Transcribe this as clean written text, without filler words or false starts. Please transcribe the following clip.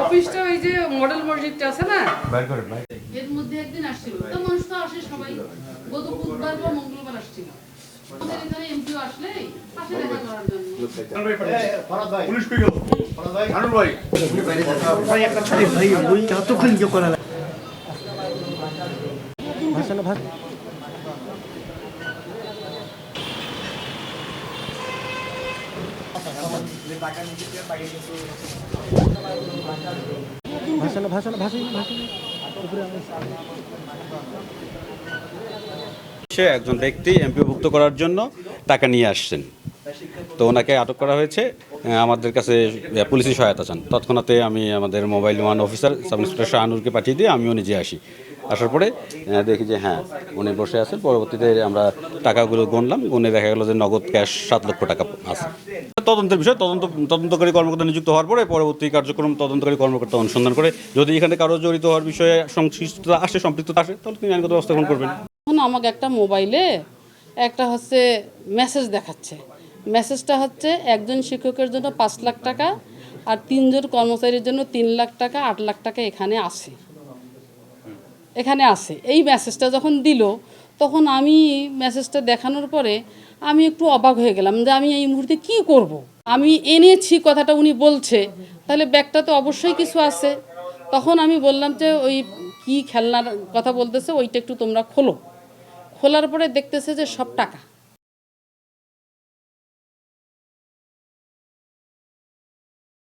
অফিসটা ওই যে মডেল মসজিদটা আছে না, এর মধ্যে একদিন আসছিল, তো মানুষ তো আসে সবাই, গত বুধবার বা মঙ্গলবার আসছিল আমাদের এখানে এমপিও আসলে পাশে দেখা করার জন্য। পুলিশ কই গেল? জানুর ভাই ভাই একটা ভাই ওই কতক্ষণ ইয়ে করা লাগে ভাষা না ভাষা সে একজন ব্যক্তি এমপিভুক্ত করার জন্য টাকা নিয়ে আসছেন, তো ওনাকে আটক করা হয়েছে। আমাদের কাছে পুলিশি সহায়তা চান। তৎক্ষণাৎ আমি আমাদের mobile one officer sub inspector শাহানুরকে পাঠিয়ে দিয়ে আমিও নিজে আসি। আসার পরে দেখি যে হ্যাঁ উনি বসে আছেন। পরবর্তীতে আমরা টাকাগুলো গুনলাম, গুনে দেখা গেল যে নগদ ক্যাশ 7 লক্ষ টাকা আছে। তদন্তের বিষয়, তদন্তকারী কর্মকর্তা নিযুক্ত হওয়ার পরে পরবর্তী কার্যক্রম তদন্তকারী কর্মকর্তা অনুসন্ধান করে যদি এখানে কারো জড়িত হওয়ার বিষয়ে সংশ্লিষ্টতা আসে, সম্পৃক্ততা আসে, তাহলে তিনি আইনগত ব্যবস্থা গ্রহণ করবেন। এখন আমাকে একটা মোবাইলে একটা হচ্ছে মেসেজ দেখাচ্ছে, মেসেজটা হচ্ছে একজন শিক্ষকের জন্য 5 লাখ টাকা আর 3 জন কর্মচারীর জন্য 3 লাখ টাকা, 8 লাখ টাকা এখানে আছে। এই মেসেজটা যখন দিল তখন আমি মেসেজটা দেখানোর পরে আমি একটু অবাক হয়ে গেলাম যে আমি এই মুহূর্তে কি করব। আমি এনেছি কথাটা উনি বলছে, তাহলে ব্যাগটা তো অবশ্যই কিছু আছে। তখন আমি বললাম যে ওই কি খেলনার কথা বলতেছে ওইটা একটু তোমরা খোলো। খোলার পরে দেখতেছে যে সব টাকা।